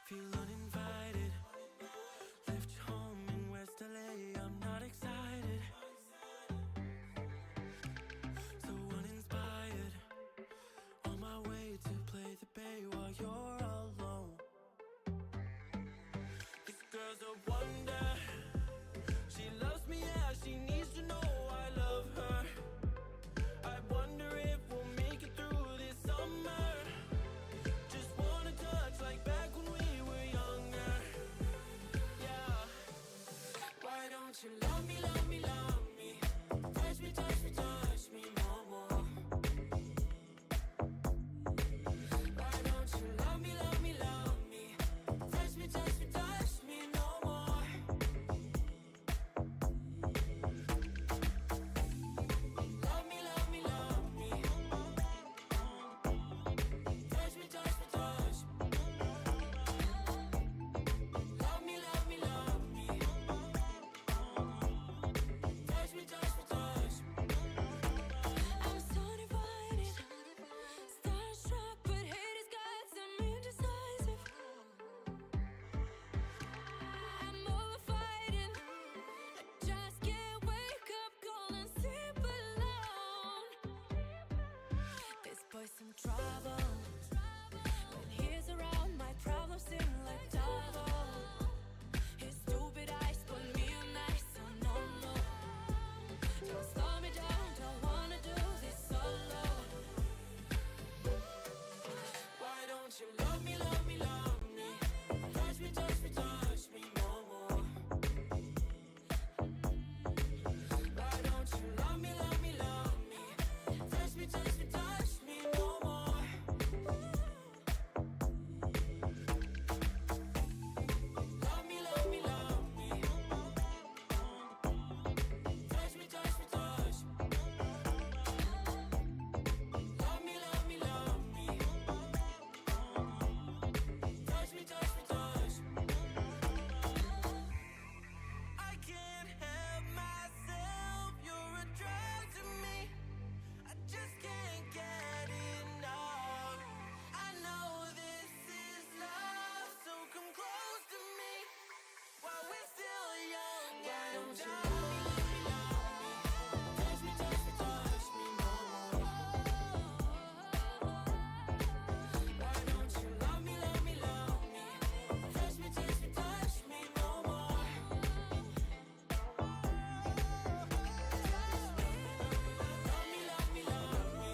Feel uninvited. Left home in West LA, I'm not excited. So uninspired. On my way to play the bay while you're alone. This girl's a wonder. She loves me, yeah, she needs to know I love her. I wonder if we'll make it through this summer. Just wanna touch like back when we were younger. Yeah. Why don't you love me, love me, love me? Touch me, touch me, touch me no more. Why don't you love me, love me, love me? Touch me, touch me, touch me no more. Love me, love me, love me. Touch me, touch me, touch me. Love me, love me, love me. Touch me, touch me, touch me. I'm so divided, starstruck, but hate has got some indecisive. I'm over fighting. I just can't wake up cold and sleep alone. This boy's some trouble. When he's around, my problems seem like double. His stupid eyes put me on ice, so no, no. Don't slow me down, don't wanna do this solo. Why don't you love me, love me, love me? Touch me, touch me, touch me no more. Why don't you love me, love me, love me? Touch me, touch me, touch me no more. Love me, love me, love me. Touch me, touch me, touch me. Love me, love me, love me. Touch me, touch me, touch me. I can't help myself, you're a drug to me. I just can't get enough. I know this is love, so come close to me while we're still young. Why don't you love me, love me, love me? Touch me, touch me, touch me no more. Why don't you love me, love me, love me? Touch me, touch me, touch me no more. Love me, love me, love me.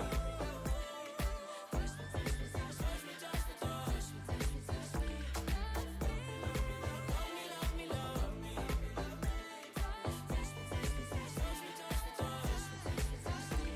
Touch me, touch me, touch me, touch me, touch me, touch me, touch me. Love me, love me, love me. Touch me, touch me, touch me, touch me, touch me, touch me, touch me.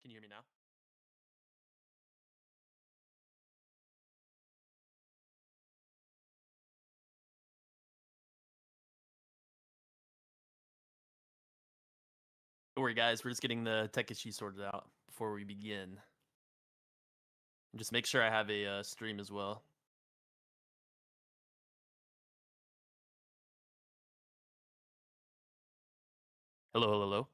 Can you hear me now? Don't worry, guys. We're just getting the tech issue sorted out before we begin. And just make sure I have a stream as well. Hello, hello, hello.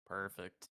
Perfect.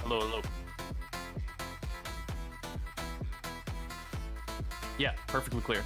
Hello, hello. Yeah, perfectly clear.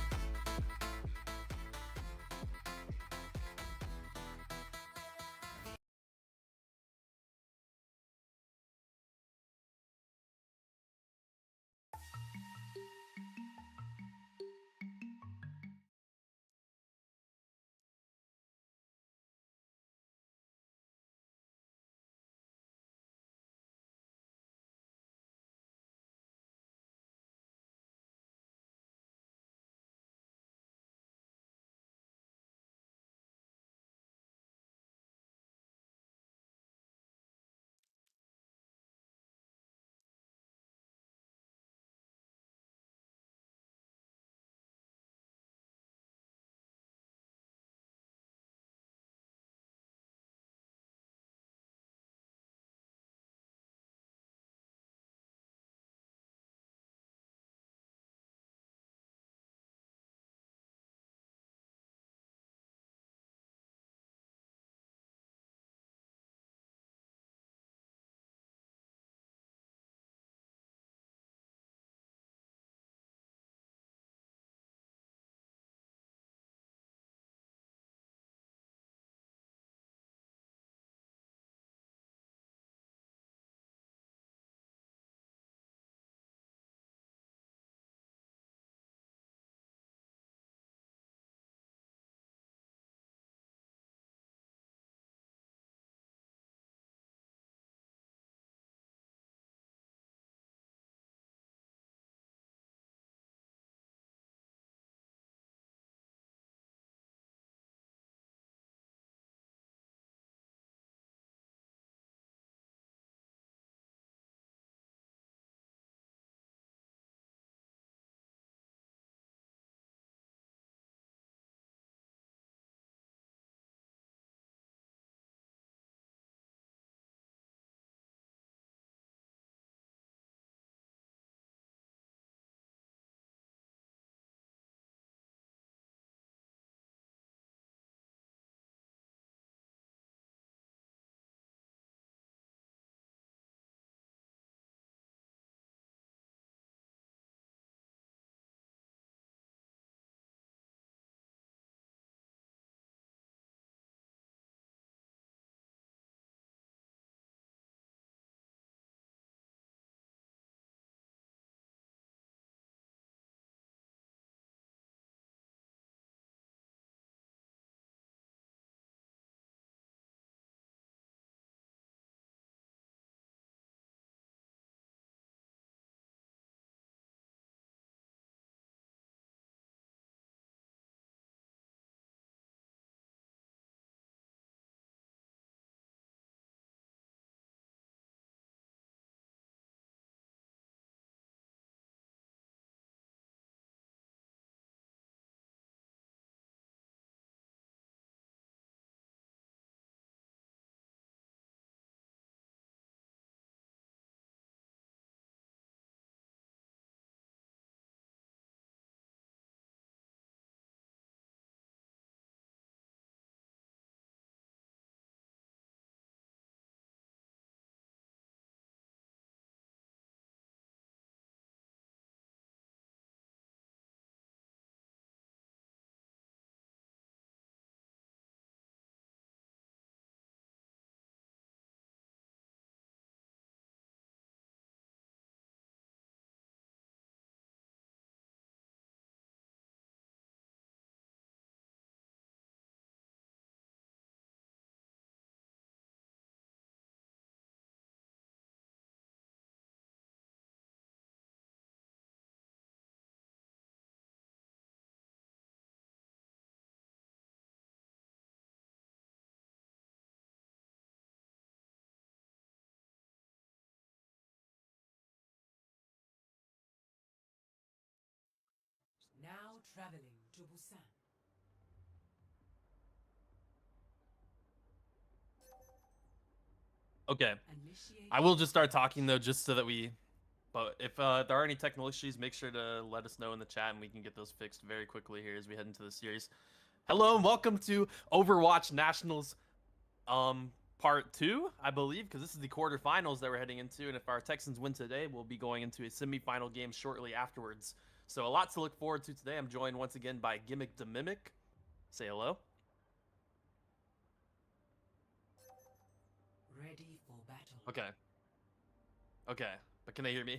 Now traveling to Busan. Okay. Initiate I will just start talking though, just so that we. But if there are any technical issues, make sure to let us know in the chat, and we can get those fixed very quickly here as we head into the series. Hello and welcome to Overwatch Nationals, part 2, I believe, because this is the quarterfinals that we're heading into, and if our Texans win today, we'll be going into a semifinal game shortly afterwards. So a lot to look forward to today. I'm joined once again by Gimmick the Mimic. Say hello. Ready for battle. Okay. Okay, but can they hear me?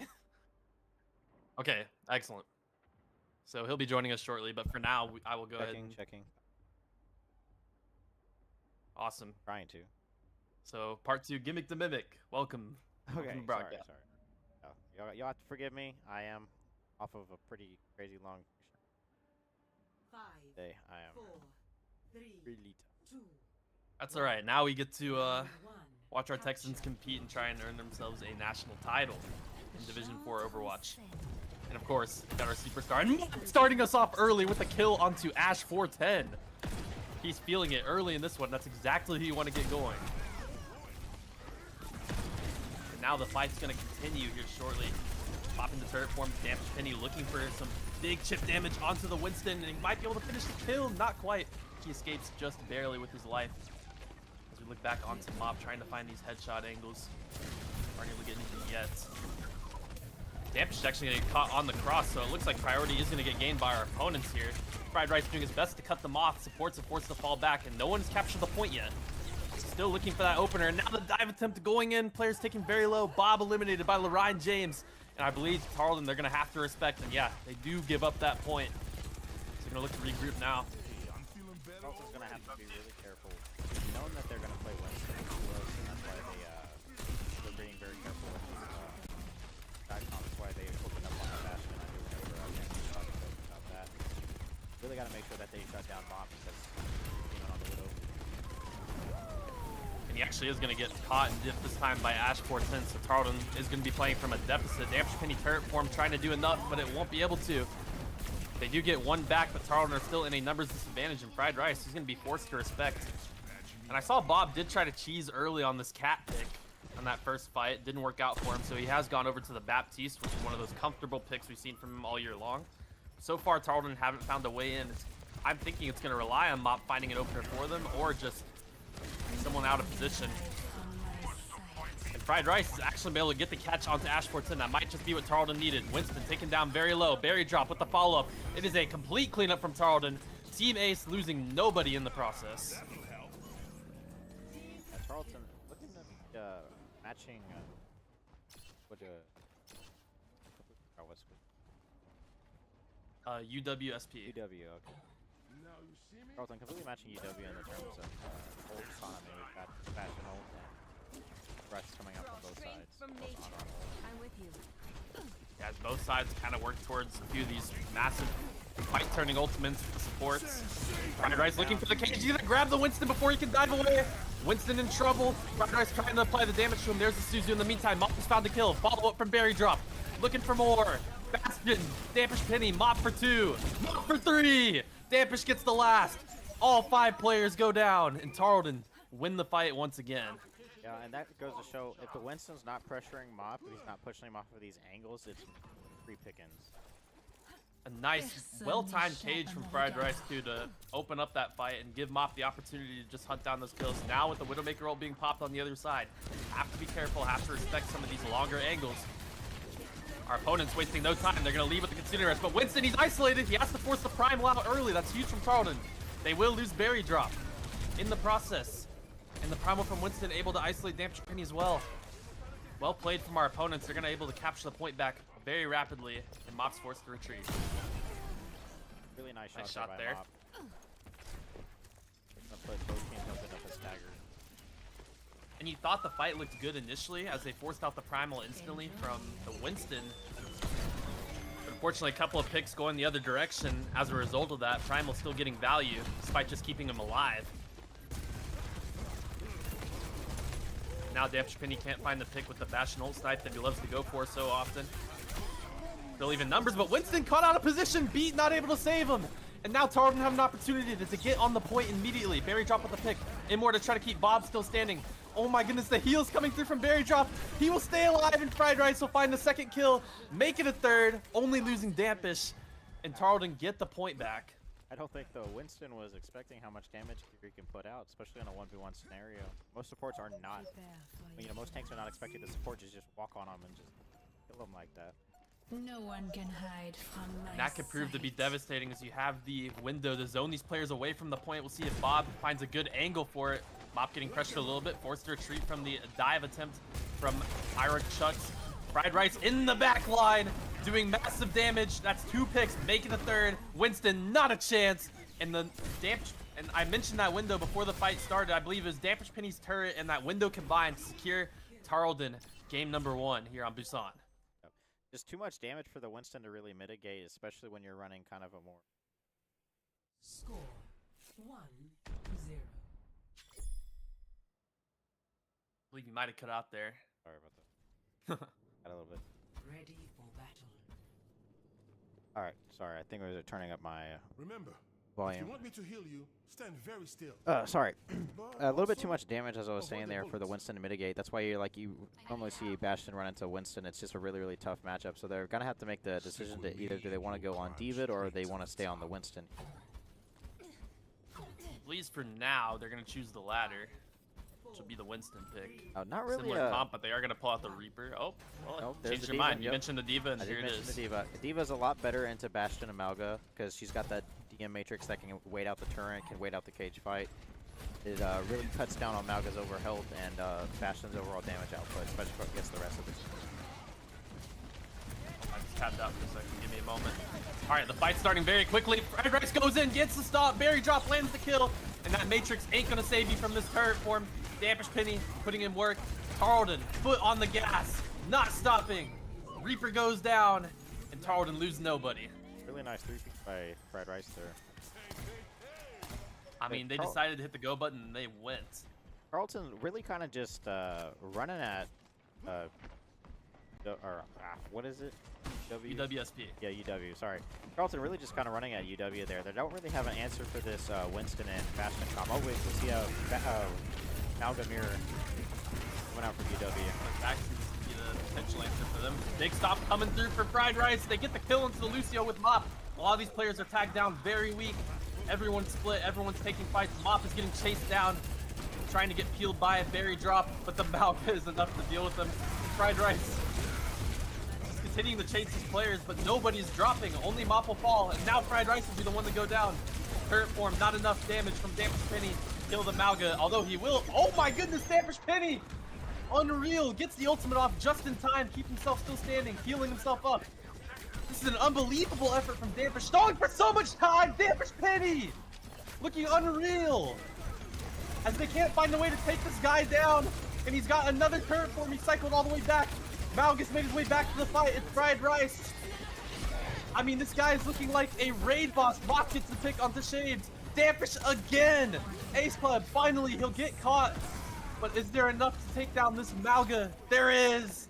Okay, excellent. So he'll be joining us shortly, but for now, I will go ahead and... Checking. Awesome. Trying to. So part 2, Gimmick the Mimic. Welcome. Okay, Welcome to broadcast. sorry. Oh, y'all have to forgive me. I am off of a pretty crazy long 5, day. I am 4, 3, really 2, That's all right. Now we get to round 1. watch our Texans compete and try and earn themselves a national title in Division 4 Overwatch. And of course, got our superstar and starting us off early with a kill onto Ash 410. He's feeling it early in this one. That's exactly who you want to get going. And now the fight's going to continue here shortly. Pop into turret form. Damage Penny looking for some big chip damage onto the Winston, and he might be able to finish the kill. Not quite. He escapes just barely with his life. As we look back onto Mob, trying to find these headshot angles. Aren't able to get anything yet. Dampish is actually going to get caught on the cross, so it looks like priority is going to get gained by our opponents here. Fried Rice doing his best to cut them off. Supports are forced to fall back, and no one's captured the point yet. Still looking for that opener, and now the dive attempt going in. Players taking very low. Bob eliminated by Lorraine James. And I believe Tarleton, they're going to have to respect, and yeah, they do give up that point. So they're going to look to regroup now. Tarleton's going to have to be really careful. Knowing that they're going to play Winston close, and that's why they're being very careful with these Dive-Com. That's why they opened up on the Bastion. I do remember talking about that. Really got to make sure that they shut down Mob because being on the Widow. And he actually is going to get caught and dipped this time by Ash 410, so Tarleton is going to be playing from a deficit. Damage Penny turret form trying to do enough, but it won't be able to. They do get one back, but Tarleton are still in a numbers disadvantage, and Fried Rice is going to be forced to respect. And I saw Bob did try to cheese early on this cat pick on that first fight. Didn't work out for him, so he has gone over to the Baptiste, which is one of those comfortable picks we've seen from him all year long. So far, Tarleton haven't found a way in. I'm thinking it's going to rely on Mop finding an opener for them, or just someone out of position. And Fried Rice is actually able to get the catch onto Ash 410. That might just be what Tarleton needed. Winston taken down very low. Berry drop with the follow-up. It is a complete cleanup from Tarleton. Team Ace losing nobody in the process. Tarleton looking at matching UWSP. UW, okay. Tarleton completely matching UW in the terms of ult economy. We've got fashion ult and threats coming up on both sides. I'm with you. As both sides kind of work towards a few of these massive fight-turning ultimates with the supports. Fried Rice looking for the cage. He's gonna grab the Winston before he can dive away. Winston in trouble. Fried Rice trying to apply the damage to him. There's the Suzu in the meantime. Mop has found the kill. Follow-up from Berry drop. Looking for more. Bastion. Dampish Penny. Mop for 2. Mop for 3. Dampish gets the last. All 5 players go down, and Tarleton win the fight once again. Yeah, and that goes to show if the Winston's not pressuring Mop, if he's not pushing him off of these angles, it's free pickings. A nice, well-timed cage from Fried Rice, too, to open up that fight and give Mop the opportunity to just hunt down those kills. Now with the Widowmaker ult being popped on the other side, have to be careful, have to respect some of these longer angles. Our opponent's wasting no time. They're going to leave with the Consumer Rest, but Winston, he's isolated. He has to force the Primal out early. That's huge from Tarleton. They will lose Berry drop in the process. And the Primal from Winston able to isolate Dampish Penny as well. Well played from our opponents. They're going to be able to capture the point back very rapidly, and Mop's forced to retreat. Really nice Nice shot shot by there. Mop. Put both teams opened up a stagger. And you thought the fight looked good initially as they forced out the Primal instantly from the Winston. But unfortunately, a couple of picks going the other direction. As a result of that, Primal still getting value despite just keeping him alive. Now Dampish Penny can't find the pick with the Bastion ult snipe that he loves to go for so often. Still even numbers, but Winston caught out of position. Beat not able to save him. And now Tarleton have an opportunity to get on the point immediately. Berry drop with the pick. Immore to try to keep Bob still standing. Oh my goodness, the heals coming through from Berry drop. He will stay alive, and Fried Rice will find the second kill. Make it a third, only losing Dampish. And Tarleton get the point back. I don't think though Winston was expecting how much damage he can put out, especially in a 1v1 scenario. Most supports are not, you know, most tanks are not expecting the support to just walk on them and just kill them like that. No one can hide from my And that could prove to be sight. devastating as you have the window to zone these players away from the point. We'll see if Bob finds a good angle for it. Bob getting pressured a little bit, forced to retreat from the dive attempt from Ira Chucks. Fried Rice in the back line, doing massive damage. That's 2 picks, making the third. Winston, not a chance. And the and I mentioned that window before the fight started. I believe it was Dampish Penny's turret and that window combined to secure Tarleton game number 1 here on Busan. Just too much damage for the Winston to really mitigate, especially when you're running kind of a more... Score 1-0. I believe you might have cut out there. Sorry about that. Got a little bit. Ready for battle. Alright, sorry. I think I was turning up my Remember, if volume. you want me to heal you, stand very still. Sorry. But A little bit also too much damage, as I was avoid saying the there, for the bullets. Winston to mitigate. That's why you normally see Bastion run into Winston. It's just a really, really tough matchup. So they're gonna have to make the decision to either do they want to go on Divid or they want to stay on the Winston. At least for now, they're going to choose the latter, which will be the Winston pick. Not really. Similar comp, but they are going to pull out the Reaper. Oh, well, Nope, there's changed the your Diva, mind. You yep. mentioned the Diva, and I here did it mention is. the Diva. Diva's a lot better into Bastion and Malga because she's got that DM matrix that can wait out the turret, can wait out the cage fight. It really cuts down on Malga's overhealth and Bastion's overall damage output, especially against the rest of the team. I just tapped out for a second. Give me a moment. All right, the fight's starting very quickly. Fried Rice goes in, gets the stop. Berry drop lands the kill. And that Matrix ain't going to save you from this turret form. Dampish Penny putting in work. Tarleton, foot on the gas. Not stopping. Reaper goes down. And Tarleton loses nobody. Really nice 3-piece by Fried Rice there. I mean, they decided to hit the go button and they went. Tarleton really kind of just running at, what is it? UWSP. Yeah, UW, sorry. Tarleton really just kind of running at UW there. They don't really have an answer for this Winston and Bastion comp. Oh, wait, we see a Malga mirror coming out from UW. Actually, this could be the potential answer for them. Big stop coming through for Fried Rice. They get the kill into the Lucio with Mop. A lot of these players are tagged down very weak. Everyone's split. Everyone's taking fights. Mop is getting chased down, trying to get peeled by a berry drop, but the Malga is enough to deal with them. Fried Rice just continuing to chase these players, but nobody's dropping. Only Mop will fall, and now Fried Rice will be the one to go down. Turret form, not enough damage from Dampish Penny. Kill the Malga, although he will. Oh my goodness, Dampish Penny! Unreal, gets the ultimate off just in time, keep himself still standing, healing himself up. This is an unbelievable effort from Dampish. Stalling for so much time, Dampish Penny! Looking unreal! As they can't find a way to take this guy down, and he's got another turret form, he cycled all the way back. Malgus made his way back to the fight, it's Fried Rice. I mean, this guy is looking like a raid boss. Mop gets the pick onto Shades. Dampish again! Ace Club, finally, he'll get caught. But is there enough to take down this Malga? There is!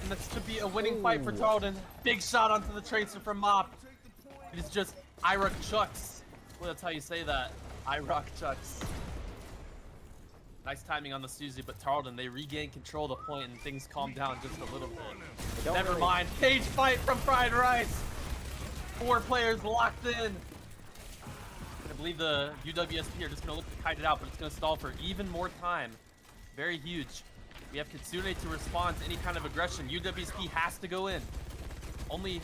And this should be a winning fight for Tarleton. Big shot onto the Tracer from Mop. It is just Irok Chucks. Well, that's how you say that. Irok Chucks. Nice timing on the Suzy, but Tarleton, they regain control of the point and things calm down just a little bit. Never mind. Cage fight from Fried Rice. 4 players locked in. I believe the UWSP are just going to look to kite it out, but it's going to stall for even more time. Very huge. We have Kitsune to respond to any kind of aggression. UWSP has to go in. Only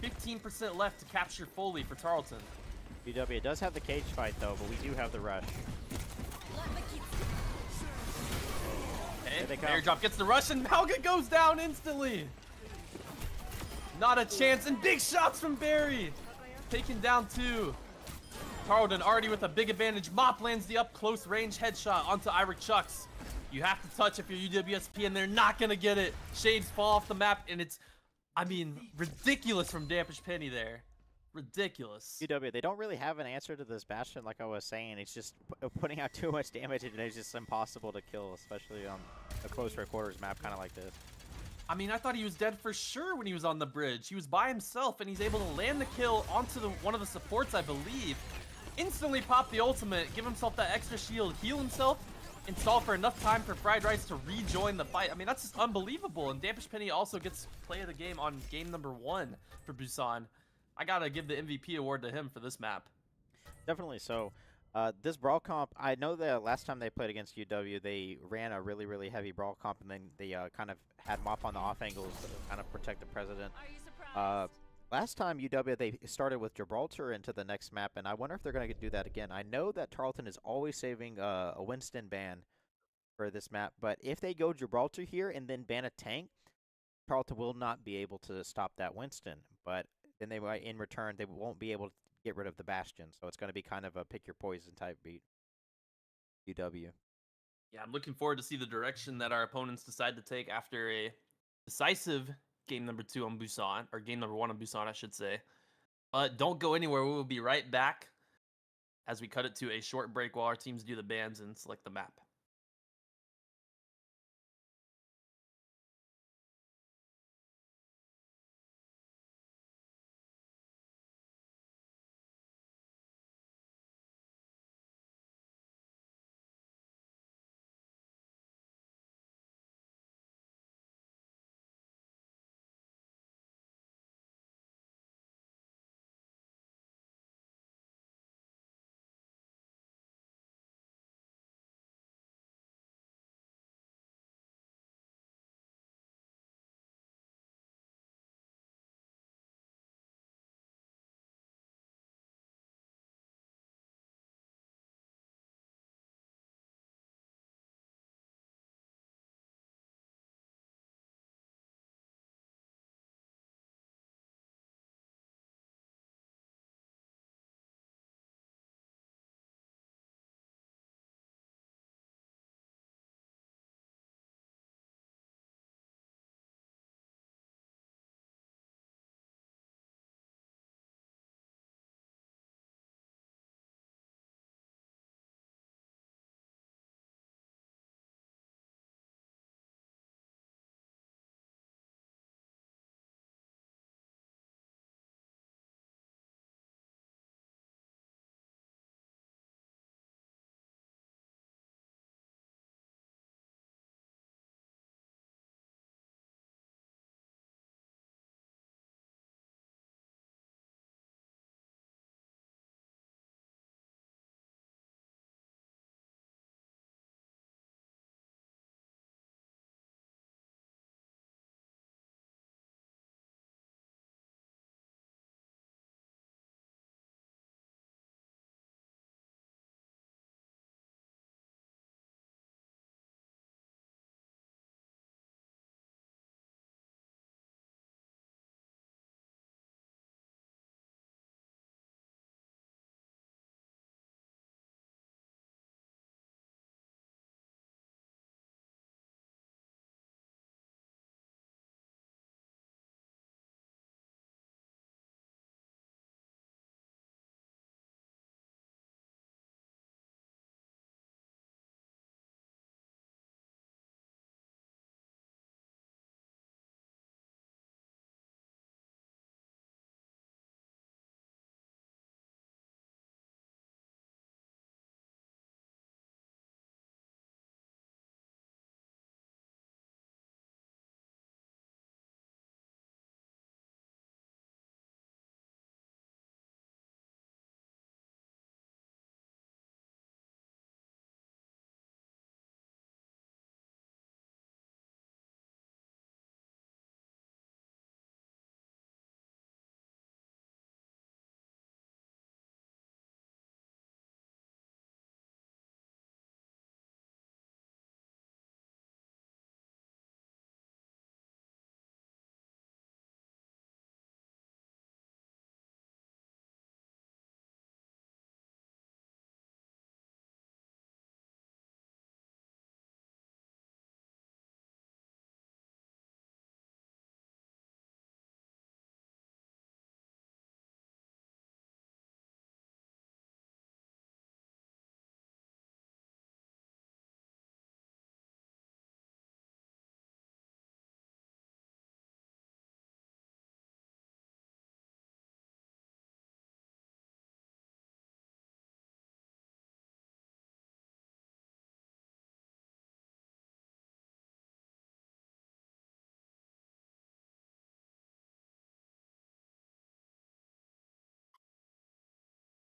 15% left to capture fully for Tarleton. UW does have the cage fight though, but we do have the rush. Okay, airdrop gets the rush and Malga goes down instantly. Not a chance, and big shots from Barry. Taken down 2. Tarleton already with a big advantage. Mop lands the up close range headshot onto Irok Chucks. You have to touch if you're UWSP, and they're not gonna get it. Shades fall off the map, and it's, I mean, ridiculous from Dampish Penny there. Ridiculous. UW, they don't really have an answer to this Bastion, like I was saying. It's just putting out too much damage, and it's just impossible to kill, especially on a close quarters map kind of like this. I mean, I thought he was dead for sure when he was on the bridge. He was by himself, and he's able to land the kill onto one of the supports, I believe. Instantly pop the ultimate, give himself that extra shield, heal himself, and stall for enough time for Fried Rice to rejoin the fight. I mean, that's just unbelievable. And Dampish Penny also gets play of the game on game number 1 for Busan. I gotta give the MVP award to him for this map. Definitely. So, this brawl comp, I know that last time they played against UW, they ran a really, really heavy brawl comp, and then they kind of had Mop on the off angles to kind of protect the president. Are you surprised? Last time UW, they started with Gibraltar into the next map, and I wonder if they're going to do that again. I know that Tarleton is always saving a Winston ban for this map, but if they go Gibraltar here and then ban a tank, Tarleton will not be able to stop that Winston. But then they might, in return, they won't be able to get rid of the Bastion. So it's going to be kind of a pick your poison type beat. UW. Yeah, I'm looking forward to see the direction that our opponents decide to take after a decisive game number 2 on Busan, or game number 1 on Busan, I should say. Don't go anywhere. We will be right back as we cut it to a short break while our teams do the bans and select the map.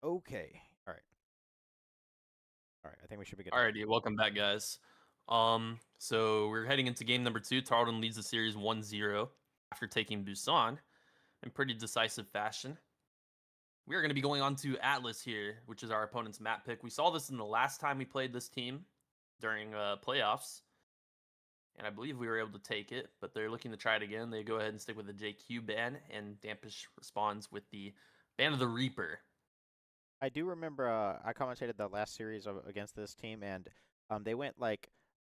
Okay. All right. All right. I think we should be good. Alrighty, welcome back, guys. So we're heading into game number 2. Tarleton leads the series 1-0 after taking Busan in pretty decisive fashion. We are going to be going on to Atlas here, which is our opponent's map pick. We saw this in the last time we played this team during playoffs, and I believe we were able to take it, but they're looking to try it again. They go ahead and stick with the JQ ban, and Dampish responds with the ban of the Reaper. I do remember I commentated the last series against this team, and they went like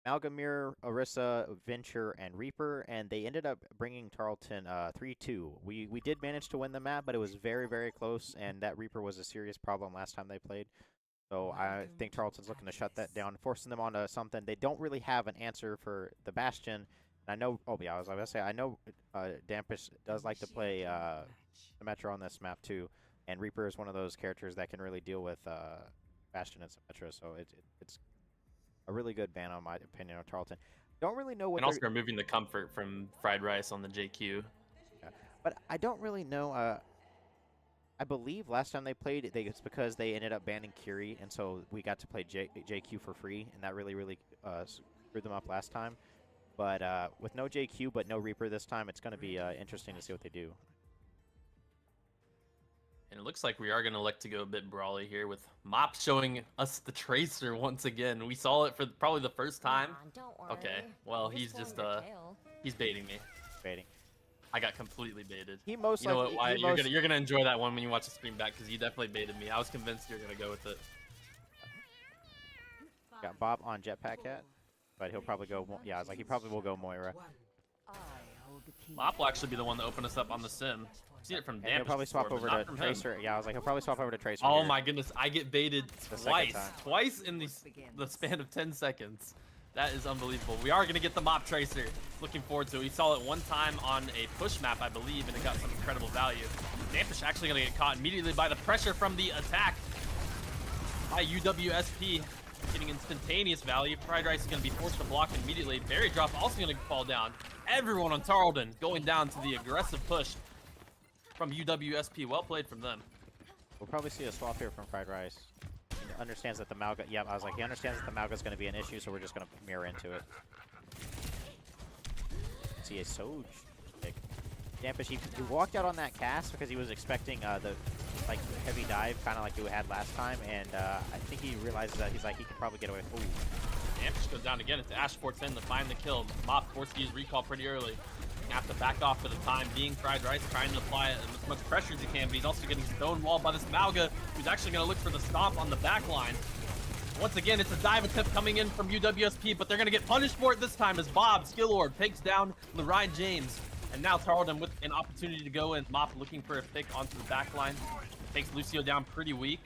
Malgamir, Orisa, Venture, and Reaper, and they ended up bringing Tarleton 3-2. We did manage to win the map, but it was very, very close, and that Reaper was a serious problem last time they played. So I think Tarleton's looking to shut that down, forcing them onto something. They don't really have an answer for the Bastion. And I know, oh yeah, I was going to say, I know Dampish does like to play Symmetra on this map too, and Reaper is one of those characters that can really deal with Bastion and Symmetra, so it's a really good ban, on my opinion, on Tarleton. Don't really know what. And also removing the comfort from fried rice on the JQ. Yeah. But I don't really know. I believe last time they played, it's because they ended up banning Curie, and so we got to play JQ for free, and that really screwed them up last time. But with no JQ but no Reaper this time, it's going to be interesting to see what they do. And it looks like we are going to elect to go a bit brawly here with Mop showing us the Tracer once again. We saw it for probably the first time. Don't worry. Okay, well, he's just, he's baiting me. Baiting. I got completely baited. He most You know likely, what, Wyatt, you're gonna enjoy that one when you watch the stream back, because you definitely baited me. I was convinced you were going to go with it. Got Bob on Jetpack Cat, but he'll probably go, yeah, I was like, he probably will go Moira. Mop will actually be the one to open us up on the sim. I've seen it from And Dampish he'll probably swap before, over but to not from him. Tracer. Yeah, I was like, he'll probably swap over to Tracer. Oh here. my goodness, I get baited second time. twice in the span of 10 seconds. That is unbelievable. We are going to get the Mop Tracer. Looking forward to it. We saw it one time on a push map, I believe, and it got some incredible value. Dampish actually going to get caught immediately by the pressure from the attack by UWSP, getting instantaneous value. Fried Rice is going to be forced to block immediately. Berry Drop also going to fall down. Everyone on Tarleton going down to the aggressive push from UWSP. Well played from them. We'll probably see a swap here from Fried Rice. He understands that the Malga, yeah, I was like, he understands that the Malga's going to be an issue, so we're just going to mirror into it. See a Soj pick. Dampish, he walked out on that cast because he was expecting the heavy dive, kind of like we had last time, and I think he realizes that he's like, he can probably get away. Ooh. Dampish goes down again. It's Ashport's in to find the kill. Mop forced to use recall pretty early. Have to back off for the time being. Fried Rice trying to apply as much pressure as he can, but he's also getting stonewalled by this Malga, who's actually going to look for the stomp on the back line. Once again, it's a dive attempt coming in from UWSP, but they're going to get punished for it this time as Bob, Skill Orb, takes down Lorine James. And now Tarleton with an opportunity to go in. Mop looking for a pick onto the back line. Takes Lucio down pretty weak,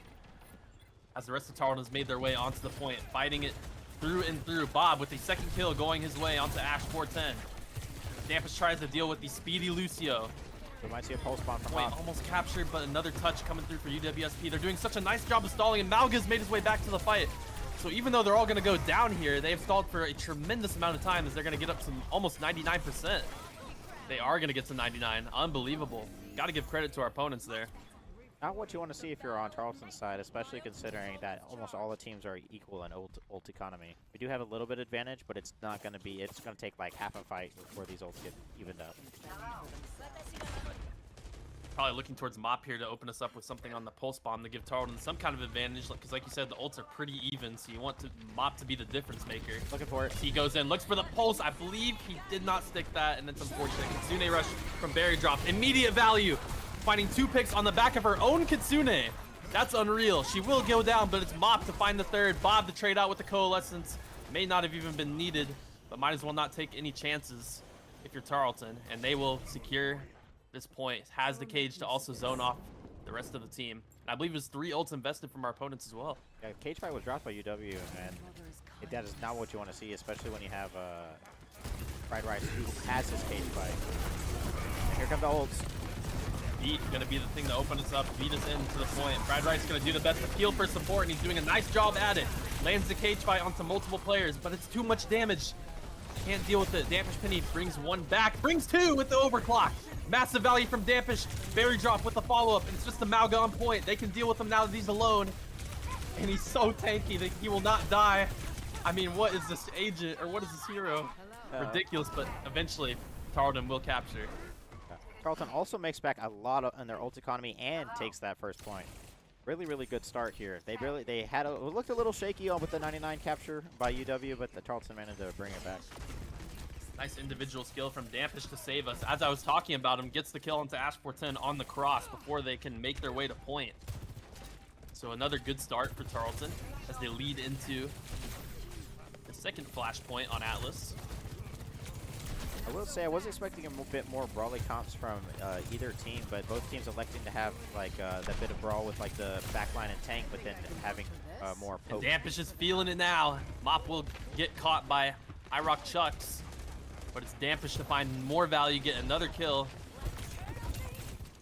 as the rest of Tarleton has made their way onto the point, fighting it through and through. Bob with a second kill going his way onto Ash 410. Dampish tries to deal with the speedy Lucio. We might see a pulse bomb from Point Bob. almost captured, but another touch coming through for UWSP. They're doing such a nice job of stalling, and Malga's made his way back to the fight. So even though they're all going to go down here, they have stalled for a tremendous amount of time, as they're going to get up to almost 99%. They are going to get to 99. Unbelievable. Got to give credit to our opponents there. Not what you want to see if you're on Tarleton's side, especially considering that almost all the teams are equal in ult economy. We do have a little bit advantage, but it's not going to be, it's going to take like half a fight before these ults get evened up. Probably looking towards Mop here to open us up with something on the pulse bomb to give Tarleton some kind of advantage, because like you said, the ults are pretty even, so you want Mop to be the difference maker. Looking for it. He goes in, looks for the pulse. I believe he did not stick that, and it's unfortunate. Kitsune rush from Berry Drop. Immediate value. Finding 2 picks on the back of her own Kitsune. That's unreal. She will go down, but it's Mop to find the third. Bob to trade out with the Coalescence. May not have even been needed, but might as well not take any chances if you're Tarleton. And they will secure this point. Has the cage to also zone off the rest of the team. And I believe it was 3 ults invested from our opponents as well. Yeah, cage fight was dropped by UW, and that is not what you want to see, especially when you have Fried Rice who has his cage fight. And here come the ults. Beat gonna be the thing to open us up, beat us into the point. Fried Rice gonna do the best to heal for support, and he's doing a nice job at it. Lands the cage fight onto multiple players, but it's too much damage. Can't deal with it. Dampish Penny brings 1 back, brings 2 with the overclock. Massive value from Dampish. Berry Drop with the follow-up, and it's just the Malga on point. They can deal with him now that he's alone. And he's so tanky that he will not die. I mean, what is this agent, or what is this hero? Ridiculous, but eventually Tarleton will capture. Tarleton also makes back a lot in their ult economy and takes that first point. Really, really good start here. They had it looked a little shaky on with the 99 capture by UW, but the Tarleton managed to bring it back. Nice individual skill from Dampish to save us. As I was talking about him, gets the kill onto Ash410 on the cross before they can make their way to point. So another good start for Tarleton as they lead into the second flashpoint on Atlas. I will say I was expecting a bit more brawly comps from either team, but both teams electing to have like that bit of brawl with like the backline and tank, but then having more poke. And Dampish is feeling it now. Mop will get caught by iRock Chucks, but it's Dampish to find more value, get another kill.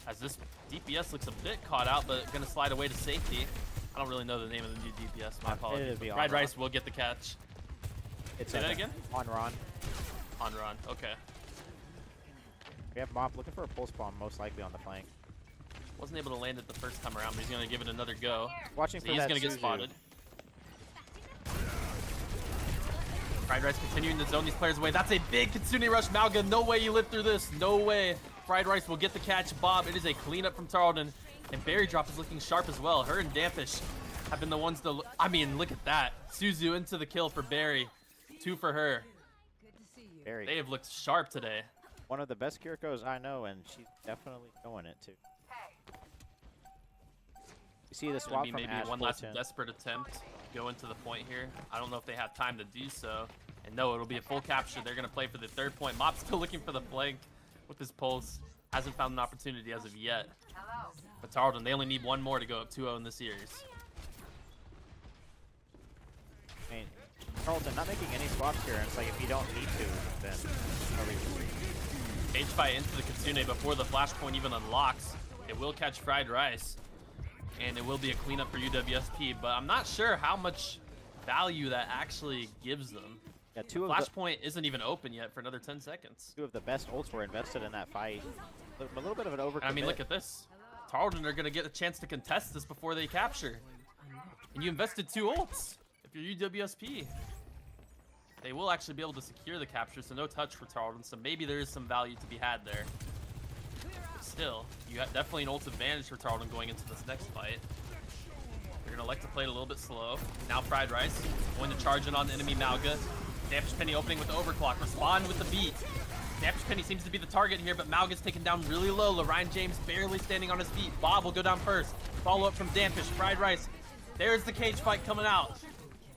As this DPS looks a bit caught out, but gonna slide away to safety. I don't really know the name of the new DPS, my apologies. Fried Rice will get the catch. Say that again? On Ron. On run, okay. We have Mop looking for a pulse bomb, most likely on the flank. Wasn't able to land it the first time around, but he's gonna give it another go. Watching So for he's that gonna get Suzu. spotted. Fried Rice continuing to zone these players away. That's a big Kitsune Rush. Malga, no way you live through this. No way. Fried Rice will get the catch. Bob, it is a cleanup from Tarleton. And Berry Drop is looking sharp as well. Her and Dampish have been the ones to... I mean, look at that. Suzu into the kill for Berry. 2 for her. Berry. They have looked sharp today. One of the best Kirikos I know, and she's definitely going it too. You see the swap from Maybe Ash one last 410. desperate attempt to go into the point here. I don't know if they have time to do so. And no, it'll be a full capture. They're going to play for the third point. Mop's still looking for the flank with his pulse. Hasn't found an opportunity as of yet. But Tarleton, they only need one more to go up 2-0 in the series. I mean, Tarleton not making any swaps here, and it's like if you don't need to, then no reason. Cage fight into the Kitsune before the flashpoint even unlocks. It will catch Fried Rice. And it will be a cleanup for UWSP, but I'm not sure how much value that actually gives them. Yeah, Flashpoint isn't even open yet for another 10 seconds. 2 of the best ults were invested in that fight. A little bit of an overcommit. I mean, look at this. Tarleton are going to get a chance to contest this before they capture. And you invested 2 ults if you're UWSP. They will actually be able to secure the capture, so no touch for Tarleton, so maybe there is some value to be had there. Still, you have definitely an ult advantage for Tarleton going into this next fight. They're going to like to play it a little bit slow. Now Fried Rice going to charge in on the enemy Malga. Dampish Penny opening with the overclock. Respond with the beat. Dampish Penny seems to be the target here, but Malga's taken down really low. Lorraine James barely standing on his feet. Bob will go down first. Follow up from Dampish. Fried Rice. There's the cage fight coming out.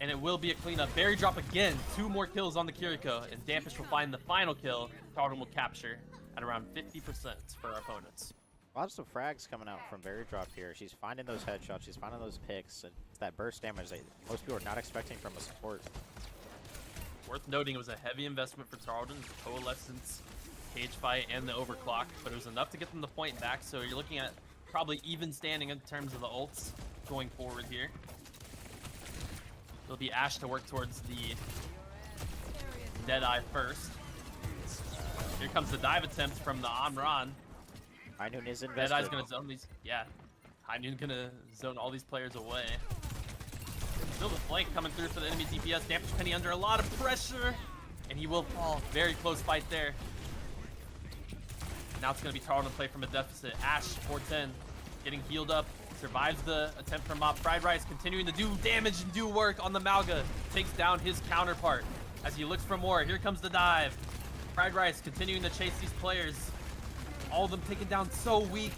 And it will be a cleanup. Berry Drop again. 2 more kills on the Kiriko. And Dampish will find the final kill. Tarleton will capture at around 50% for our opponents. Lots of frags coming out from Berry Drop here. She's finding those headshots. She's finding those picks. And it's that burst damage that most people are not expecting from a support. Worth noting, it was a heavy investment for Tarleton, the Coalescence, cage fight, and the overclock, but it was enough to get them the point back, so you're looking at probably even standing in terms of the ults going forward here. It'll be Ash to work towards the Deadeye first. Here comes the dive attempt from the Amran. High Noon is invested. Deadeye's gonna zone these, yeah. High Noon gonna zone all these players away. Still the flank coming through for the enemy DPS. Dampish Penny under a lot of pressure, and he will fall. Very close fight there. Now it's going to be Tarleton play from a deficit. Ash, 410, getting healed up. Survives the attempt from Mop. Fried Rice continuing to do damage and do work on the Malga. Takes down his counterpart as he looks for more. Here comes the dive. Fried Rice continuing to chase these players. All of them taken down so weak.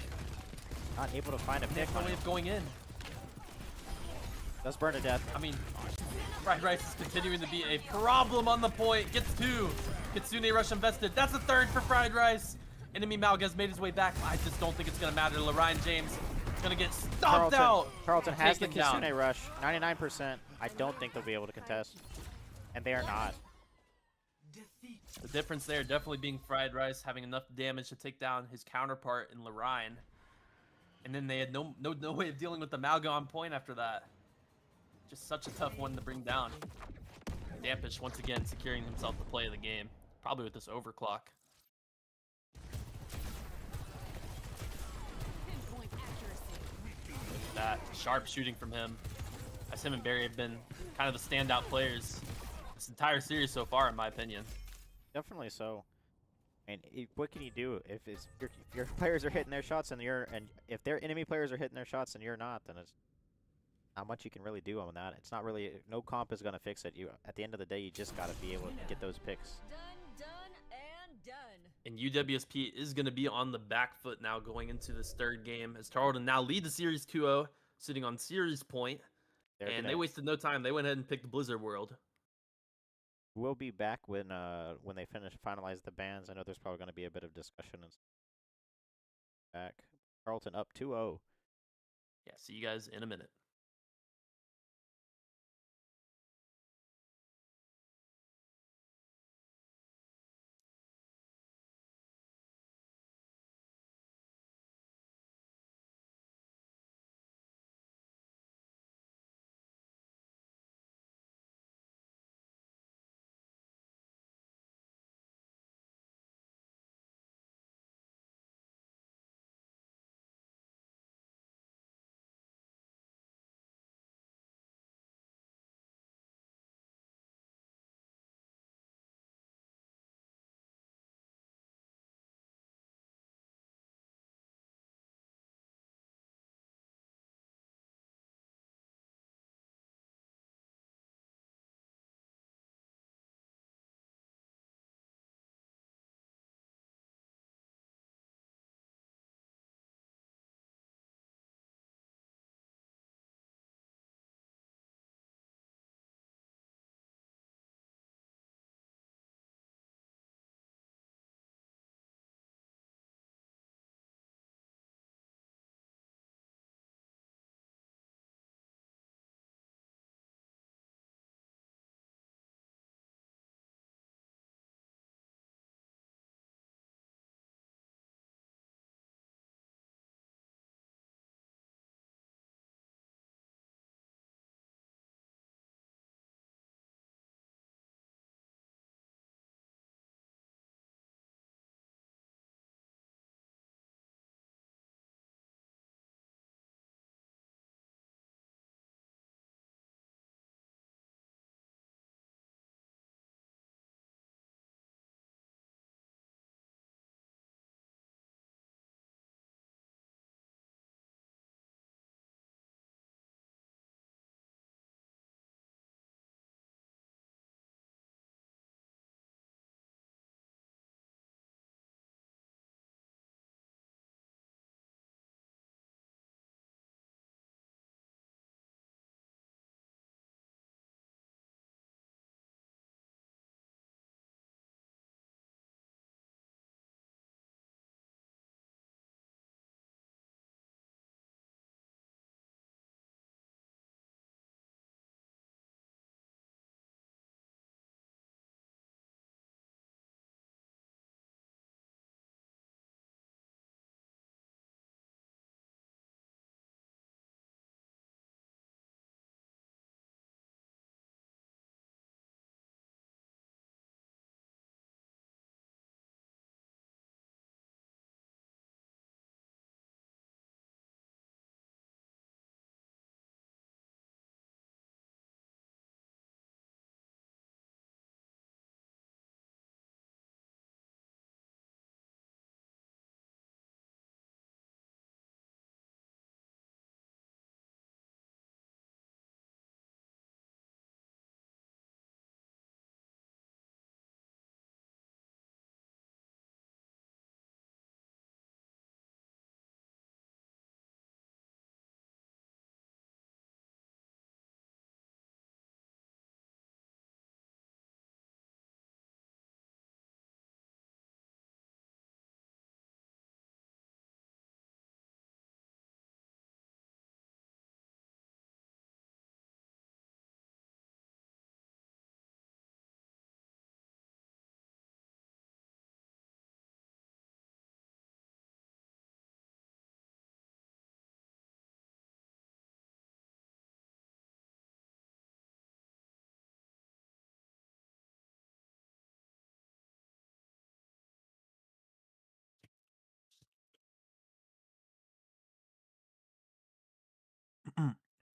Not able to find a They pick. have no way of going in. Does burn to death. I mean, Fried Rice is continuing to be a problem on the point. Gets 2. Kitsune Rush invested. That's a 3rd for Fried Rice. Enemy Malga has made his way back. I just don't think it's going to matter. Lorraine James is going to get stomped out. Tarleton has the Taken down. Kitsune Rush. 99%. I don't think they'll be able to contest. And they are not. The difference there definitely being Fried Rice having enough damage to take down his counterpart in Lorraine. And then they had no way of dealing with the Malga on point after that. Just such a tough one to bring down. Dampish once again securing himself the play of the game. Probably with this overclock. Look at that. Sharp shooting from him. as him and Barry have been kind of the standout players this entire series so far, in my opinion. Definitely so. And what can you do if your players are hitting their shots and if their enemy players are hitting their shots and you're not, then it's not much you can really do on that. It's not really, no comp is gonna fix it. At the end of the day, you just gotta be able to get those picks. Done, and done. And UWSP is going to be on the back foot now going into this third game as Tarleton now lead the series 2-0, sitting on series point. They wasted no time. They went ahead and picked Blizzard World. We'll be back when they finalize the bans. I know there's probably going to be a bit of discussion and back. Tarleton up 2-0. Yeah, see you guys in a minute.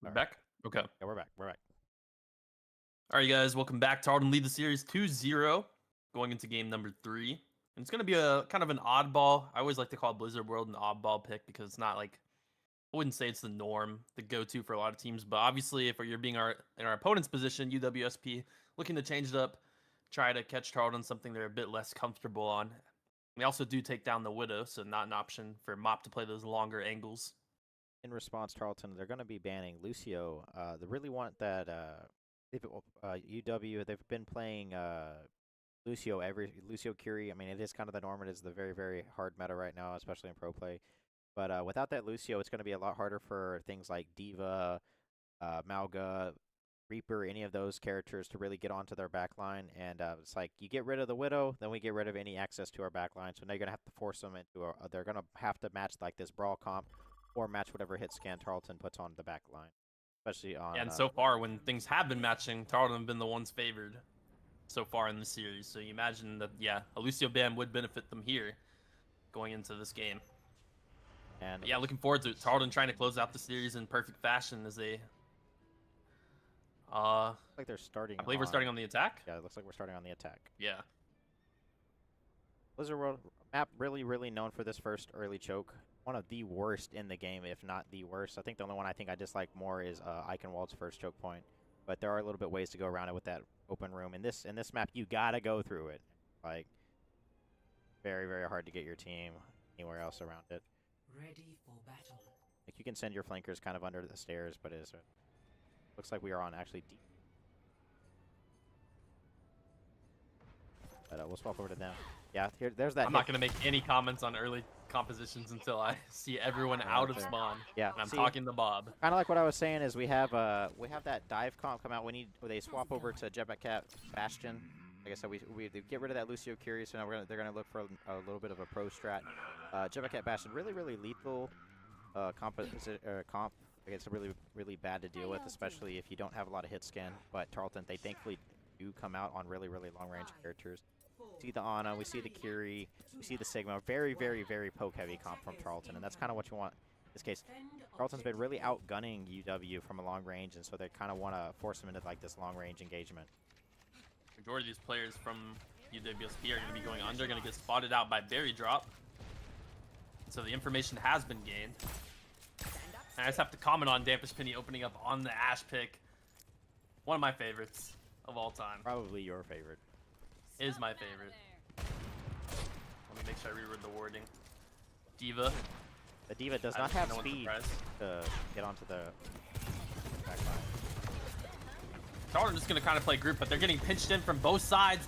We're back. Okay. Yeah, we're back. We're back. All right, guys, welcome back. Tarleton lead the series 2-0 going into game number 3. And it's going to be a kind of an oddball. I always like to call Blizzard World an oddball pick because it's not like, I wouldn't say it's the norm, the go-to for a lot of teams. But obviously, if you're being in our opponent's position, UWSP, looking to change it up, try to catch Tarleton, something they're a bit less comfortable on. They also do take down the Widow, so not an option for Mop to play those longer angles. In response, Tarleton, they're going to be banning Lucio. They really want that. UW, they've been playing Lucio Curie. I mean, it is kind of the norm. It is the very, very hard meta right now, especially in pro play. But without that Lucio, it's going to be a lot harder for things like Diva, Malga, Reaper, any of those characters to really get onto their backline. And it's like you get rid of the Widow, then we get rid of any access to our backline. So now you're going to have to force them into they're going to have to match like this brawl comp or match whatever hit scan Tarleton puts on the backline. Especially on. And so far, when things have been matching, Tarleton have been the ones favored so far in the series. So you imagine that, yeah, a Lucio ban would benefit them here going into this game. And yeah, looking forward to it. Tarleton trying to close out the series in perfect fashion as they. like they're starting. I believe we're starting on the attack. Yeah, it looks like we're starting on the attack. Yeah. Blizzard World map really known for this first early choke. One of the worst in the game, if not the worst. I think the only one I dislike more is Eichenwald's first choke point. But there are a little bit ways to go around it with that open room. In this map, you gotta go through it. Like, very, very hard to get your team anywhere else around it. Ready for battle. Like, you can send your flankers kind of under the stairs, but it looks like we are on actually deep. But we'll swap over to them. Yeah, there's that. I'm not gonna make any comments on early compositions until I see everyone out of spawn. Yeah, and I'm talking to Bob. Kind of like what I was saying is we have that dive comp come out. They swap over to Jetpack Bastion. Like I said, we get rid of that Lucio Curie, so now they're gonna look for a little bit of a pro strat. Jetpack Bastion, really lethal comp. Like it's really bad to deal with, especially if you don't have a lot of hit scan. But Tarleton, they thankfully do come out on really long range characters. We see the Ana, we see the Curie, we see the Sigma. Very poke heavy comp from Tarleton, and that's kind of what you want in this case. Tarleton's been really outgunning UW from a long range, and so they kind of want to force them into like this long range engagement. Majority of these players from UWSP are going to be going under, going to get spotted out by Berry Drop. So the information has been gained. And I just have to comment on Dampish Penny opening up on the Ash pick. One of my favorites of all time. Probably your favorite. Is my favorite. Let me make sure I reread the wording. Diva. The Diva does not have speed to get onto the back line. Tarleton just going to kind of play group, but they're getting pinched in from both sides.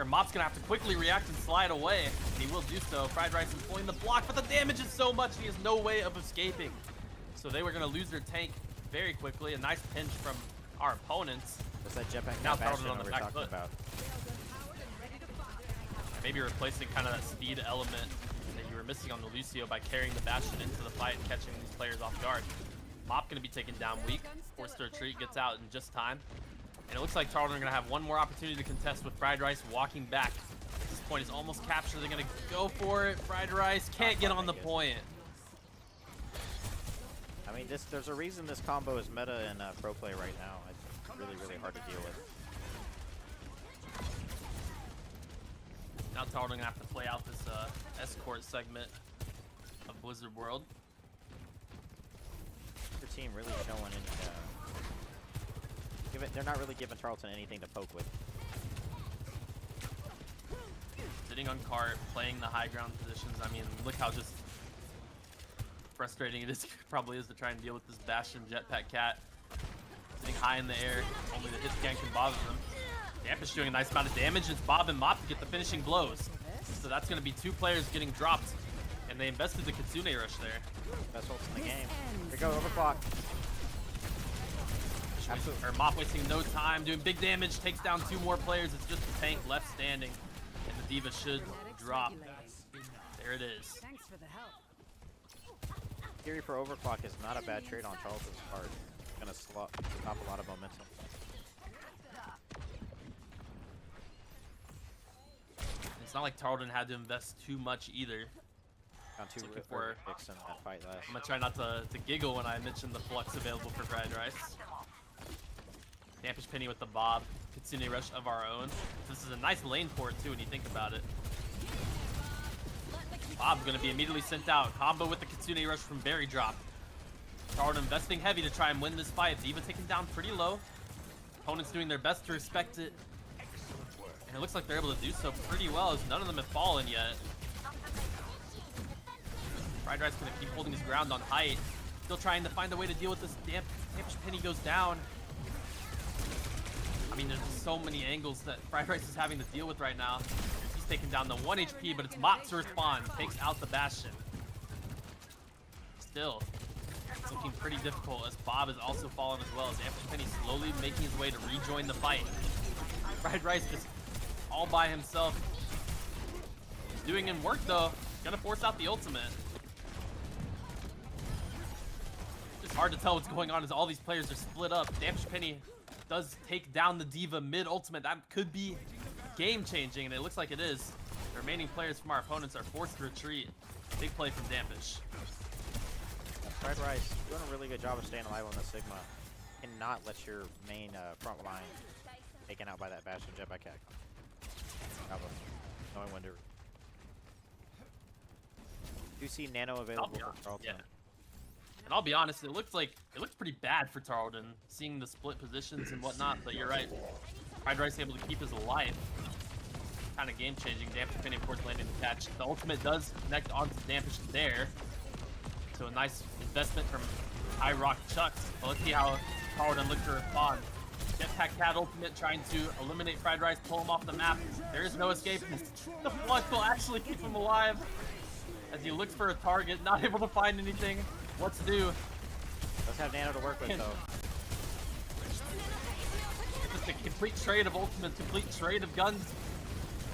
Mop's going to have to quickly react and slide away, and he will do so. Fried Rice is pulling the block, but the damage is so much, he has no way of escaping. So they were going to lose their tank very quickly. A nice pinch from our opponents. That's that Jetpack Now Bastion Tarleton on the we were back talking foot. about. Maybe replacing kind of that speed element that you were missing on the Lucio by carrying the Bastion into the fight and catching these players off guard. Mop going to be taken down weak. Forced to retreat, gets out in just time. And it looks like Tarleton are going to have one more opportunity to contest with Fried Rice walking back. At this point, it's almost captured. They're going to go for it. Fried Rice can't get on the point. I mean, there's a reason this combo is meta in pro play right now. It's really hard to deal with. Now Tarleton going to have to play out this escort segment of Blizzard World. Your team really showing any. They're not really giving Tarleton anything to poke with. Sitting on cart, playing the high ground positions. I mean, look how just frustrating it is. Probably is to try and deal with this Bastion Jetpack Cat. Sitting high in the air, only the hit scan can bother them. Dampish doing a nice amount of damage. It's Bob and Mop to get the finishing blows. So that's going to be 2 players getting dropped. And they invested the Kitsune Rush there. Best ults in the game. Here we go, overclock. Or Mop wasting no time, doing big damage, takes down 2 more players. It's just the tank left standing. And the Diva should drop. There it is. Thanks for the help. Theory for overclock is not a bad trade on Tarleton's part. It's going to stop a lot of momentum. It's not like Tarleton had to invest too much either. Found two Looking for for- picks in that fight last. I'm gonna try not to giggle when I mention the flux available for fried rice. Dampish Penny with the Bob. Kitsune Rush of our own. This is a nice lane for it too when you think about it. Bob's gonna be immediately sent out. Combo with the Kitsune Rush from Berry Drop. Tarleton investing heavy to try and win this fight. Diva taken down pretty low. Opponents doing their best to respect it. And it looks like they're able to do so pretty well as none of them have fallen yet. Fried Rice gonna keep holding his ground on height. Still trying to find a way to deal with this. Dampish Penny goes down. I mean, there's just so many angles that Fried Rice is having to deal with right now. He's taking down the 1 HP, but it's Mop to respond. Takes out the Bastion. Still, it's looking pretty difficult as Bob is also falling as well. As Dampish Penny slowly making his way to rejoin the fight. Fried Rice just all by himself. He's doing in work though. Gonna force out the ultimate. It's hard to tell what's going on as all these players are split up. Dampish Penny does take down the Diva mid-ultimate. That could be game-changing, and it looks like it is. The remaining players from our opponents are forced to retreat. Big play from Dampish. Fried Rice doing a really good job of staying alive on the Sigma. Cannot let your main front line taken out by that Bastion jetpack hack. Knowing when to. Do you see Nano available for Tarleton? Yeah. And I'll be honest, it looks pretty bad for Tarleton, seeing the split positions and whatnot, but you're right. Fried Rice able to keep his life. Kind of game-changing. Dampish Penny, of course, landing the catch. The ultimate does connect onto Dampish there. So a nice investment from High Rock Chucks. But let's see how Tarleton looks to respond. Jetpack Cat ultimate trying to eliminate Fried Rice, pull him off the map. There is no escape. The flush will actually keep him alive as he looks for a target, not able to find anything. What to do? Let's have Nano to work with, though. Just a complete trade of ultimates, complete trade of guns.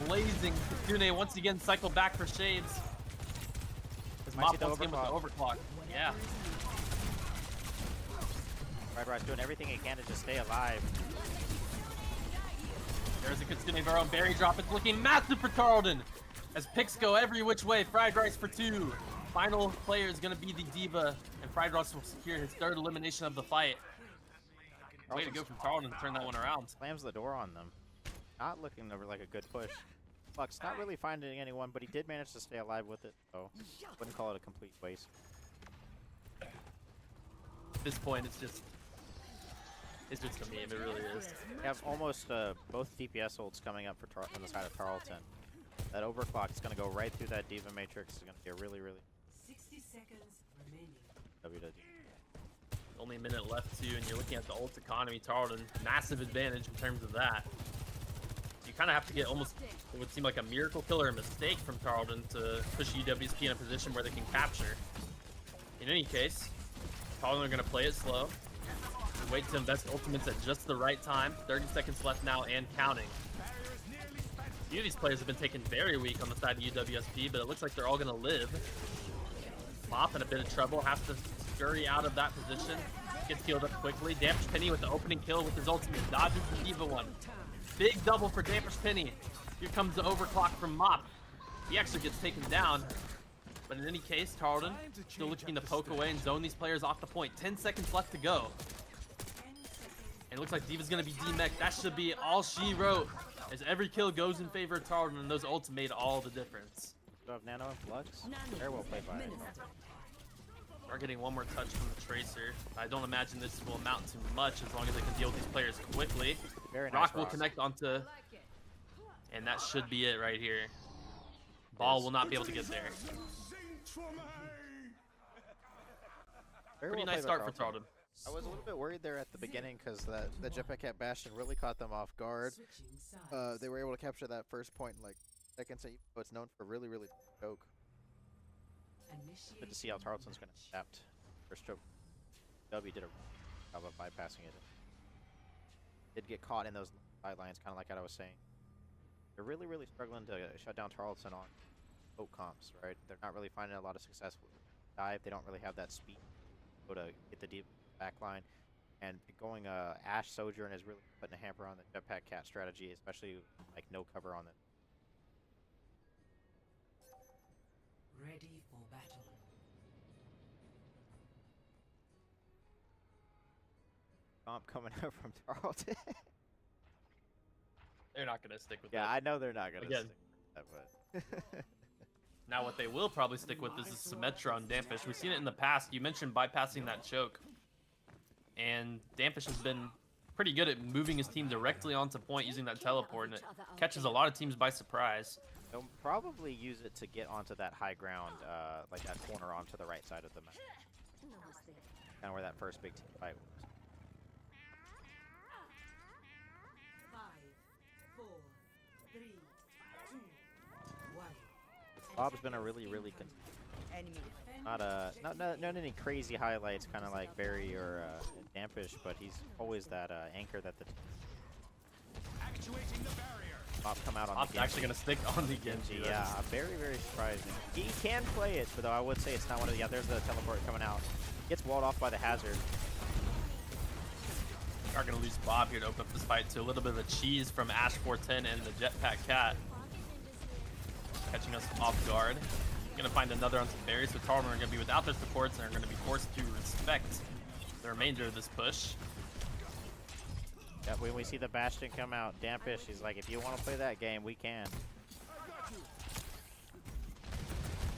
Blazing. Kitsune once again cycle back for shades. His Might see Mop the once again with the overclock. Yeah. Fried Rice doing everything he can to just stay alive. There's a Kitsune of our own Berry Drop. It's looking massive for Tarleton as picks go every which way. Fried Rice for 2. Final player is going to be the Diva, and Fried Rice will secure his 3rd elimination of the fight. Way to go from Tarleton to turn that one around. Slams the door on them. Not looking over like a good push. Flux not really finding anyone, but he did manage to stay alive with it, so wouldn't call it a complete waste. At this point, it's just a meme. It really is. We have almost both DPS holds coming up for on the side of Tarleton. That overclock is going to go right through that Diva matrix. It's going to be a really 60 seconds remaining. WW. Only a minute left too, and you're looking at the ult economy. Tarleton, massive advantage in terms of that. You kind of have to get almost what would seem like a miracle kill or a mistake from Tarleton to push UWSP in a position where they can capture. In any case, Tarleton are going to play it slow. Wait to invest ultimates at just the right time. 30 seconds left now and counting. A few of these players have been taken very weak on the side of UWSP, but it looks like they're all going to live. Mop in a bit of trouble, has to scurry out of that position. Gets healed up quickly. Dampish Penny with the opening kill with his ultimate. Dodges the Diva one. Big double for Dampish Penny. Here comes the overclock from Mop. He actually gets taken down. But in any case, Tarleton still looking to poke away and zone these players off the point. 10 seconds left to go. And it looks like Diva's going to be demeched. That should be all she wrote. As every kill goes in favor of Tarleton, and those ults made all the difference. Do have Nano and Flux? Very well played by it. Are getting one more touch from the Tracer. I don't imagine this will amount to much as long as they can deal with these players quickly. Very nice Rock will connect onto, and that should be it right here. Ball will not be able to get there. Pretty nice start for Tarleton. I was a little bit worried there at the beginning because the Jetpack Cat Bastion really caught them off guard. Switching sides. They were able to capture that first point in like seconds, but it's known for really choke. Good to see how Tarleton's going to adapt. First choke. W did a job of bypassing it. Did get caught in those sidelines, kind of like what I was saying. They're really struggling to shut down Tarleton on choke comps, right? They're not really finding a lot of success with dive. They don't really have that speed to go to get the deep back line. And going Ash Sojourn is really putting a hamper on the Jetpack Cat strategy, especially like no cover on it. Ready for battle. Comp coming up from Tarleton. They're not gonna stick with Yeah, it. I know they're not gonna Again. stick with that, but Now what they will probably stick with is the Symmetra on Dampish. We've seen it in the past. You mentioned bypassing that choke. And Dampish has been pretty good at moving his team directly onto point using that teleport, and it catches a lot of teams by surprise. they'll probably use it to get onto that high ground, like that corner onto the right side of the map. Kind of where that first big team fight was. 5, 4, 3, 2, 1. Bob's been a really not any crazy highlights, kind of like Barry or Dampish, but he's always that anchor that the Bob come out on Bob's the Genji. actually gonna stick on the Genji. Yeah, very surprising. He can play it, but though I would say it's not one of the. Yeah, there's the teleport coming out. Gets walled off by the hazard. Are gonna lose Bob here to open up this fight to a little bit of a cheese from Ash 410 and the Jetpack Cat. Catching us off guard. Gonna find another on some berries, so Tarleton are gonna be without their supports and are gonna be forced to respect the remainder of this push. Yeah, when we see the Bastion come out, Dampish, he's like, if you want to play that game, we can.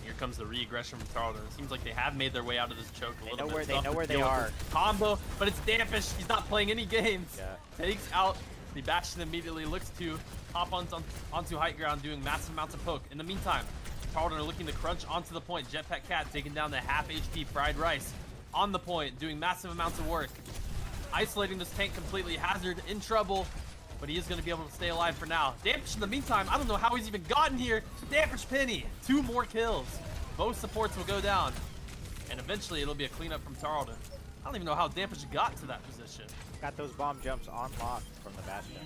Here comes the re-aggression from Tarleton. It seems like they have made their way out of this choke a little bit. They know where they are. Combo, but it's Dampish. He's not playing any games. Yeah. Takes out the Bastion immediately, looks to hop onto high ground, doing massive amounts of poke. In the meantime, Tarleton are looking to crunch onto the point. Jetpack Cat taking down the half HP Fried Rice on the point, doing massive amounts of work. Isolating this tank completely. Hazard in trouble, but he is going to be able to stay alive for now. Dampish in the meantime, I don't know how he's even gotten here. Dampish Penny, 2 more kills. Both supports will go down, and eventually it'll be a cleanup from Tarleton. I don't even know how Dampish got to that position. Got those bomb jumps on lock from the Bastion.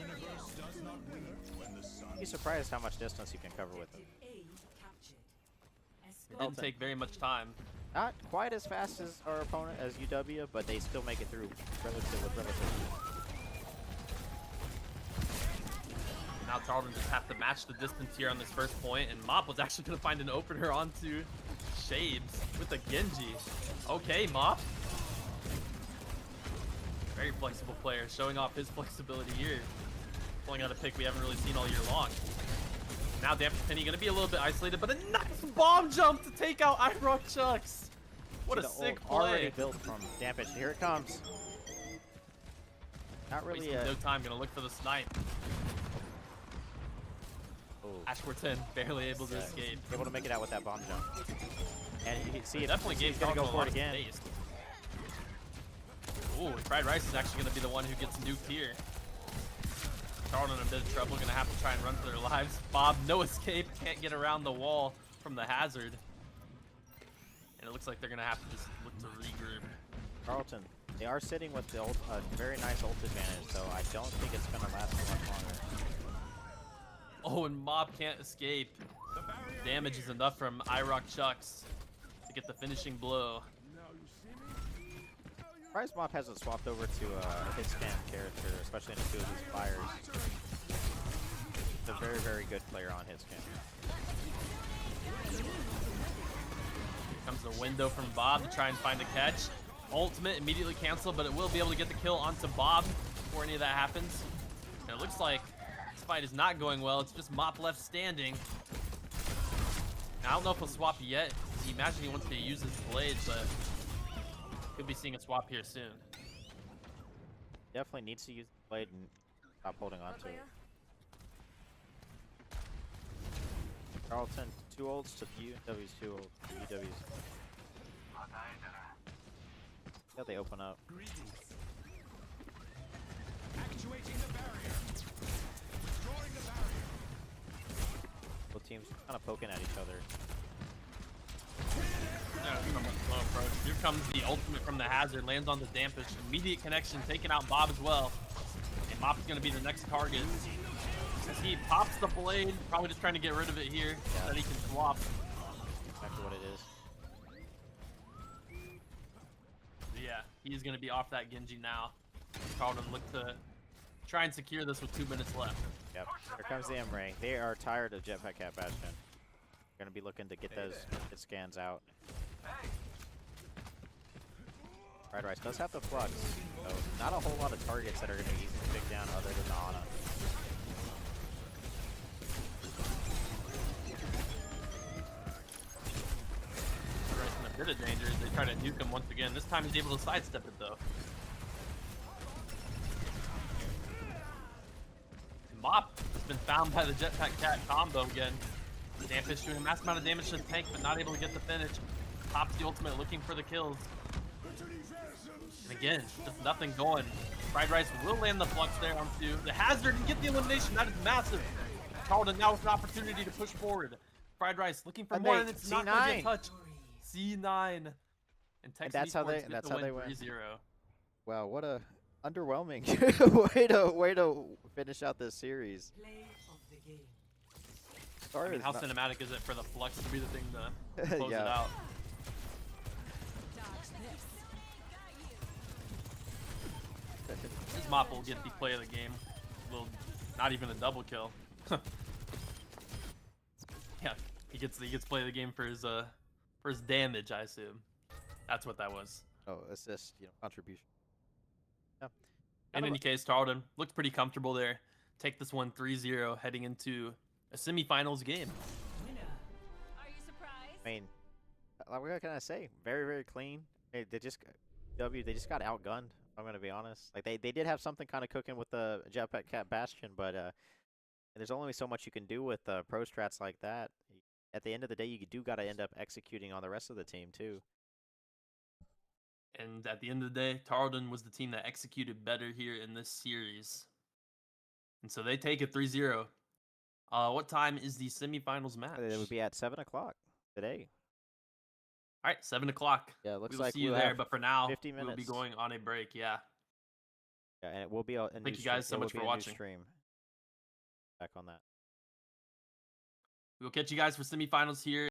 Be surprised how much distance you can cover with them. A captured. It didn't take very much time. Not quite as fast as our opponent, as UW, but they still make it through relatively. Now Tarleton just have to match the distance here on this first point, and Mop was actually going to find an opener onto Shades with a Genji. Okay, Mop. Very flexible player, showing off his flexibility here. Pulling out a pick we haven't really seen all year long. Now Dampish Penny going to be a little bit isolated, but a nice bomb jump to take out Irock Chucks. What a sick play. Already built from Dampish. Here it comes. Not really Wasting no time, going to look for the snipe. Ash 410 barely able to escape. Able to make it out with that bomb jump. And you can see Definitely he's gave going to go for it Tarleton a lot again. of space. Ooh, Fried Rice is actually going to be the one who gets nuked here. Tarleton in a bit of trouble, going to have to try and run for their lives. Bob, no escape, can't get around the wall from the hazard. And it looks like they're going to have to just look to regroup. Tarleton, they are sitting with the very nice ult advantage, so I don't think it's going to last much longer. Oh, and Mob can't escape. Damage is enough from Irock Chucks to get the finishing blow. Prize Mop hasn't swapped over to a hit spam character, especially in 2 of these fires. He's a very good player on hit spam. Here comes the window from Bob to try and find a catch. Ultimate immediately canceled, but it will be able to get the kill onto Bob before any of that happens. And it looks like this fight is not going well. It's just Mop left standing. Now, I don't know if he'll swap yet. He imagine he wants to use his blade, but could be seeing a swap here soon. Definitely needs to use the blade and stop holding on to it. Tarleton, 2 ults to UW's 2 ults. UW's. Yeah, they open up. Both teams kind of poking at each other. Slow approach. Here comes the ultimate from the hazard, lands on the Dampish. Immediate connection, taking out Bob as well. And Mop is going to be the next target. Since he pops the blade, probably just trying to get rid of it here so that he can swap. Exactly what it is. Yeah, he's going to be off that Genji now. Tarleton look to try and secure this with 2 minutes left. Yep. Here comes the M-Ray. They are tired of Jetpack Cat Bastion. Gonna be looking to get those market scans out. Fried Rice does have the flux, so not a whole lot of targets that are gonna be easy to pick down other than the Ana. Fried Rice in a bit of danger as they try to nuke him once again. This time he's able to sidestep it though. Mop has been found by the Jetpack Cat combo again. Dampish doing a massive amount of damage to the tank, but not able to get the finish. Pops the ultimate, looking for the kills. And again, just nothing going. Fried Rice will land the flux there onto the hazard and get the elimination. That is massive. Tarleton now with an opportunity to push forward. Fried Rice looking for more, and it's not going to get touched. C9. And Texan that's how Esports that's get how the they win win. 3-0. Wow, what a underwhelming way to finish out this series. Play of the game. Sorry, I mean, it's how not- cinematic is it for the flux to be the thing to close Yeah. it out? His Mop will get the play of the game. Well, not even a double kill. Yeah, he gets play of the game for his damage, I assume. That's what that was. Oh, assist, contribution. Yeah. In any case, Tarleton looked pretty comfortable there. Take this one 3-0 heading into a semifinals game. Winner. Are you surprised? I mean, what can I say? Very, very clean. They just got outgunned. I'm gonna be honest. Like they did have something kind of cooking with the Jetpack Cat Bastion, but there's only so much you can do with pro strats like that. At the end of the day, you do got to end up executing on the rest of the team too. And at the end of the day, Tarleton was the team that executed better here in this series. And so they take it 3-0. What time is the semifinals match? It would be at 7 o'clock today. All right, 7 o'clock. Yeah, it looks We will like see you we'll there, have but for now, 50 we'll be minutes. going on a break. Yeah. Yeah, and it will be a new Thank you guys so it will much be for a new watching. Stream. Back on that. We'll catch you guys for semifinals here.